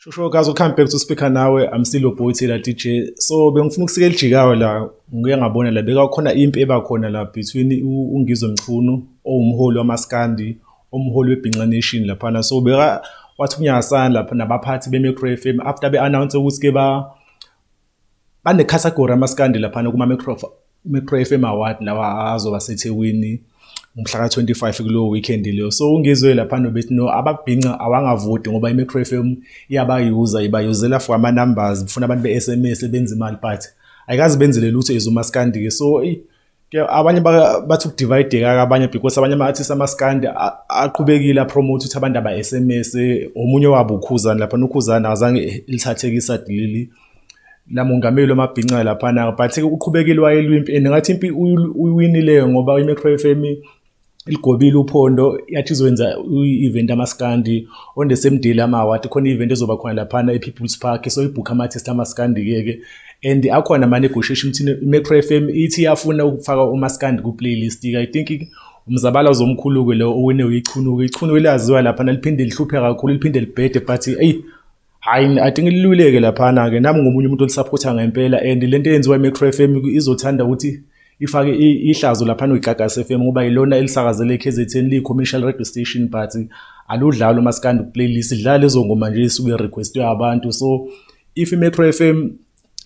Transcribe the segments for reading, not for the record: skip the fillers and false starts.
Shosho guys, we'll come back to speaker nawe. I'm still your boy Taylor DJ. So bengifuna ukusika elijikawe la ngike ngabona la beka khona impi eba khona la between uNgizwe Mchunu owumholi wamaskandi umholi weBhinqa Nation laphana. So beka wathi unyakasana lapha nabaphathi beMicro FM after be-announce ukuthi ke bane category amaskandi laphana kuma Micro FM Award lawa azoba seThekwini umhla ka-25 kulowo weekend leyo. So ungizwe laphana bethi no ababhinqa awangavoti ngoba iMicro FM iyabayuza ibayuzela for ama-numbers befuna abantu be-SMS benze imali but ayikazi benzele lutho ezumaskandi-ke. So ke abanye bathi ukudivide-ka abanye because abanye ama-artists amaskandi aqhubekile apromote ukuthi abantu aba-SMS omunye wabo uKhuzani laphana uKhuzani azange lithatheke isadilili namongameli wamabhinqa laphana but uqhubekile wayelwimpi and ngathi impi uyiwinileyo ngoba iMicro FM iligobile uphondo yathi izwenza i-event amaskandi on the same day lama-award khona i-event ezoba khona laphana e-People's Park so ibook ama-artist amaskandi-ke and akhona ama-negotiation ukuthi iMicro FM ithi yafuna ukufaka umaskandi ku-playlist. I think umzabala zomkhulu-ke lo owene ichunuke laziwa laphana liphinde lihluphe kakhulu liphinde libhede but hayi I think liluleke laphana-ke nami ngomunye umuntu olisupporta ngempela and lento eyenziwa iMicro FM izothanda ukuthi ifake ihlazo laphana kwiGagasi FM ngoba yilona elisakazele KZN li-commercial radio station but aludlalo umaskandi ku-playlist idlala lezo ngoma nje isuke requestwe abantu. So if iMicro FM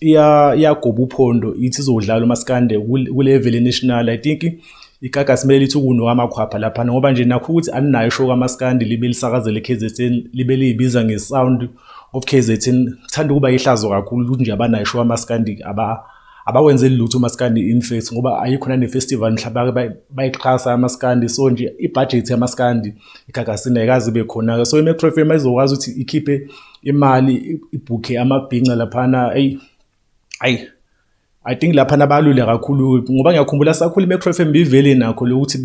iyagoba uphondo ithi izodlala umaskandi ku-level national I think iGagasi kumele lithi kunowamakhwapha laphana ngoba nje nakho ukuthi alinayo show kamaskandi libe lisakazele KZN libe liyibiza nge-sound of KZN kuthanda ukuba ihlazo kakhulu ukuthi nje abanayo show kamaskandi abawenzeli lutho umaskandi in fact ngoba ayikho nane-festival mhlawumbe bayiqhasa amaskandi so nje ibudget yamaskandi iGagasini ayikazi ibe khona-ke. So iMicro FM izokwazi ukuthi ikhiphe imali ibhukhe amabhinqa laphana I think laphana balule kakhulu ngoba ngiyakhumbula sakhula iMicro FM bivele nakho lokuthi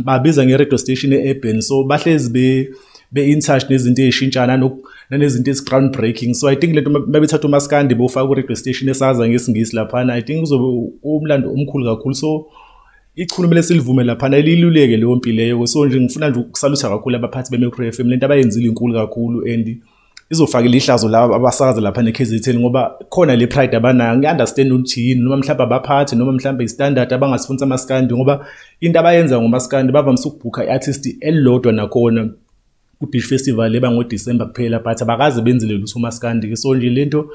babiza nge-radio station e-urban so bahlezi be-in touch nezinto ey'shintshana nanezinto ezi-ground breaking. So I think lento mabethatha umaskandi bofaka ku-radio station esaza ngesingisi laphana I think kuzobe umlando omkhulu kakhulu. So ichunu kumele silivume laphana liluleke leyo mpi leyo. So nje ngifuna nje ukusalutha kakhulu abaphathi beMicro FM lento abayenzile inkulu kakhulu and izofakela ihlazo laba abasakaza lapha neKZN ngoba khona le pride abanayo. Ngi-understand ukuthi yini noma mhlawumbe abaphathi noma mhlawumbe i-standard abangasifundisa amaskandi ngoba into abayenza ngomaskandi bavamise ukubhukha i-artist elilodwa nakhona ku-Beach Festival ebangoDisemba kuphela but abakaze benzele lutho umaskandi-ke. So nje lento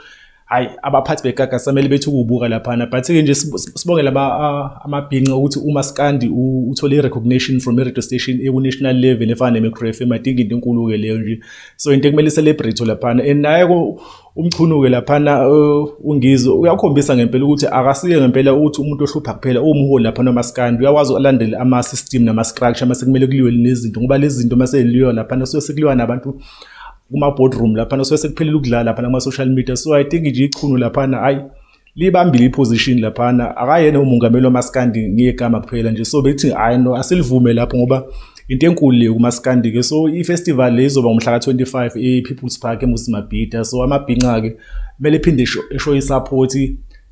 hayi abaphathi beGagasi samele bethi ukubuka laphana but-ke nje sibongela amabhinqa ukuthi umaskandi uthole i-recognition from i-radio station eku-national level efana neMicro FM I think into enkulu-ke leyo nje. So into ekumele celebrate laphana and naye umchunuke laphana uNgizwe uyakhombisa ngempela ukuthi akasiye ngempela ukuthi umuntu ohlupha kuphela umholi laphana umaskandi uyakwazi ukulandela ama-system nama-structure mase kumele kuliwe nezinto ngoba lezi zinto mase liwa laphana so sekuliwa nabantu kuma-boardroom laphana so sekuphelele ukudlala laphana kuma-social media. So I think nje ichunu laphana hayi libambile i-position laphana akayena umongameli wamaskandi ngegama kuphela nje so bethi hayi no asilivume lapho ngoba into enkulu le kumaskandi-ke. So i-festival le izoba ngomhla ka-25 e-People's Park eMusimabhida. So amabhinqa-ke kumele iphinde eshow i-support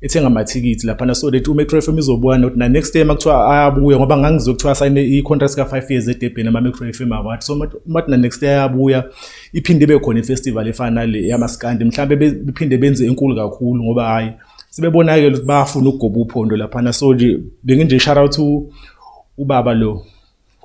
ethenga amathikithi laphana so that uMicro FM izobona ukuthi na next time akuthiwa ayabuya ngoba ngangizwe kuthiwa asayine i-contract ka-5 years eDurban ama-Micro FM Award. So mathi na next day ayabuya iphinde ibe khona i-festival efana nale yamaskandi mhlawumbe bephinde benze enkulu kakhulu ngoba hayi sebebonakele ukuthi bayafuna ukugoba uphondo laphana. So nje benginje shout out to ubaba lo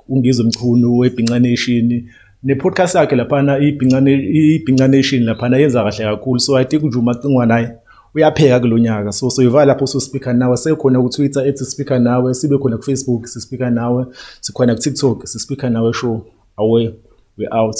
uNgizwe Mchunu weBhinqa Nation ne-podcast yakhe laphana iBhinqa Nation laphana yenza kahle kakhulu. So I think nje uMacingwane naye uyapheka kulonyaka so yiva lapho speaker nawe sekhona ku-Twitter ethi speaker nawe sibe khona ku-Facebook speaker nawe sikhona ku-TikTok speaker nawe show away we out.